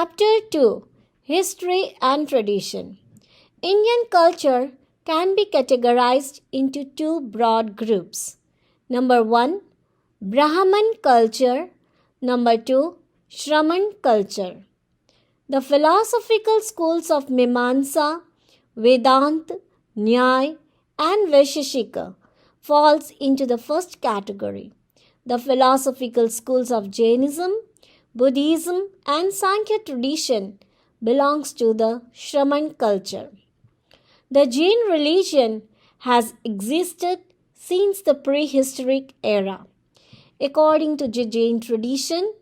Chapter 2: History and Tradition. Indian culture can be categorized into two broad groups. Number 1, Brahman culture. Number 2, Shraman culture. The philosophical schools of Mimamsa, Vedanta, Nyaya, and Vaisheshika falls into the first category. The philosophical schools of Jainism, Buddhism, and Sankhya tradition belongs to the Shraman culture. The Jain religion has existed since the prehistoric era. According to the Jain tradition,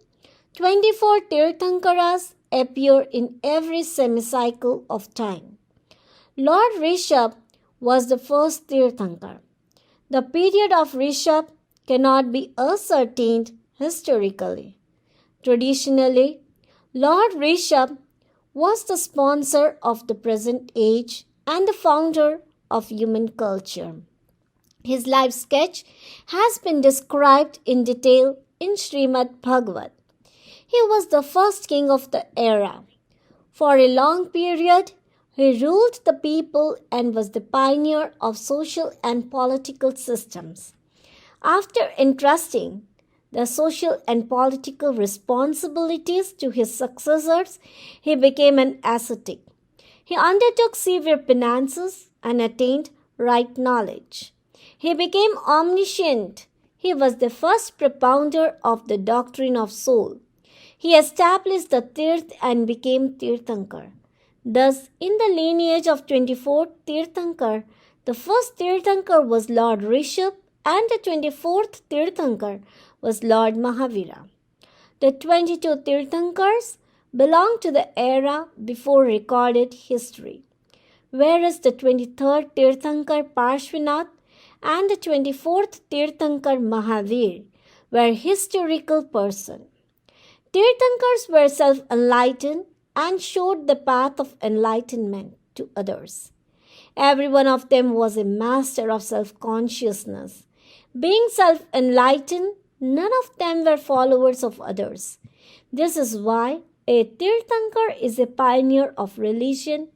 24 Tirthankaras appear in every semi-cycle of time. Lord Rishabh was the first Tirthankar. The period of Rishabh cannot be ascertained historically. Traditionally, Lord Rishabh was the sponsor of the present age and the founder of human culture. His life sketch has been described in detail in Srimad Bhagavat. He was the first king of the era. For a long period, he ruled the people and was the pioneer of social and political systems. After entrusting the social and political responsibilities to his successors, he became an ascetic. He undertook severe penances and attained right knowledge. He became omniscient. He was the first propounder of the doctrine of soul. He established the Tirth and became Tirthankar. Thus, in the lineage of 24 Tirthankar, the first Tirthankar was Lord Rishabh and the 24th Tirthankar was Lord Mahavira. The 22 Tirthankars belong to the era before recorded history, whereas the 23rd Tirthankar Parshvanath and the 24th Tirthankar Mahavir were historical persons. Tirthankars were self-enlightened and showed the path of enlightenment to others. Every one of them was a master of self-consciousness. Being self-enlightened, none of them were followers of others. This is why a Tirthankar is a pioneer of religion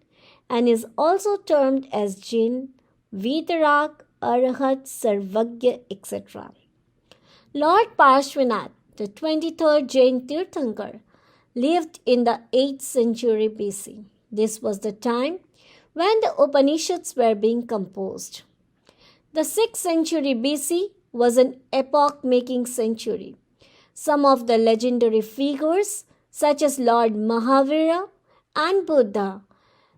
and is also termed as Jin, Vitarag, Arahat, Sarvagya, etc. Lord Parshvanath, the 23rd Jain Tirthankar, lived in the 8th century BC. This was the time when the Upanishads were being composed. The 6th century BC was an epoch-making century. Some of the legendary figures such as Lord Mahavira and Buddha,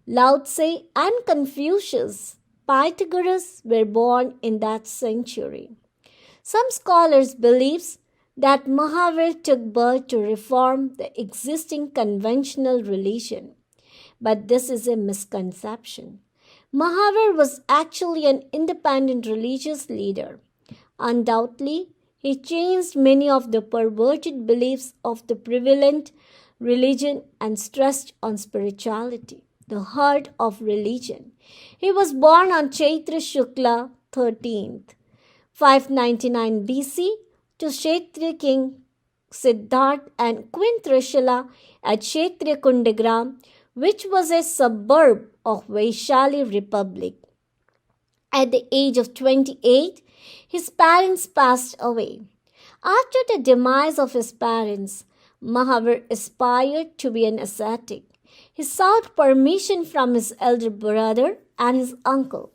Lao Tse and Confucius, Pythagoras were born in that century. Some scholars believe that Mahavir took birth to reform the existing conventional religion. But this is a misconception. Mahavir was actually an independent religious leader. Undoubtedly, he changed many of the perverted beliefs of the prevalent religion and stressed on spirituality, the heart of religion. He was born on Chaitra Shukla 13th, 599 BC, to Kshatriya king Siddharth and Queen Trishala at Kshatriya Kundagram, which was a suburb of Vaishali Republic. At the age of 28, his parents passed away. After the demise of his parents, Mahavir aspired to be an ascetic. He sought permission from his elder brother and his uncle.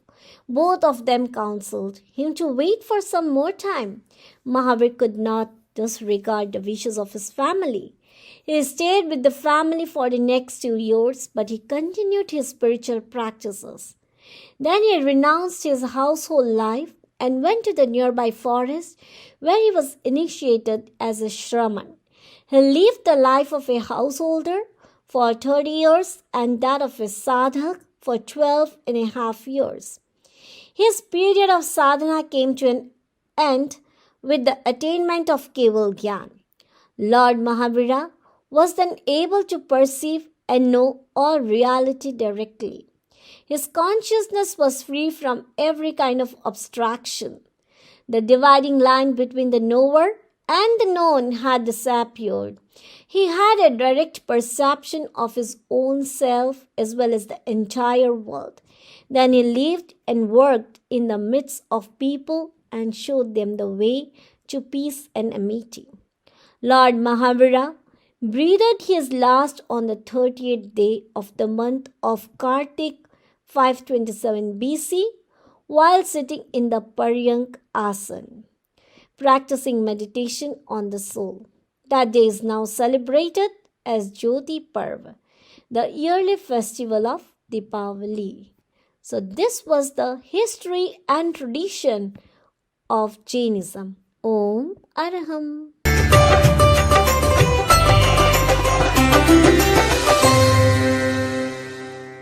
Both of them counseled him to wait for some more time. Mahavir could not disregard the wishes of his family. He stayed with the family for the next 2 years, but he continued his spiritual practices. Then he renounced his household life and went to the nearby forest where he was initiated as a Shraman. He lived the life of a householder for 30 years and that of a sadhak for 12 and a half years. His period of sadhana came to an end with the attainment of Keval Gyan. Lord Mahavira was then able to perceive and know all reality directly. His consciousness was free from every kind of abstraction. The dividing line between the knower and the known had disappeared. He had a direct perception of his own self as well as the entire world. Then he lived and worked in the midst of people and showed them the way to peace and amity. Lord Mahavira breathed his last on the 30th day of the month of Kartik 527 BC while sitting in the Paryank Asana, practicing meditation on the soul. That day is now celebrated as Jyoti Parva, the yearly festival of Deepavali. So this was the history and tradition of Jainism. Om Araham.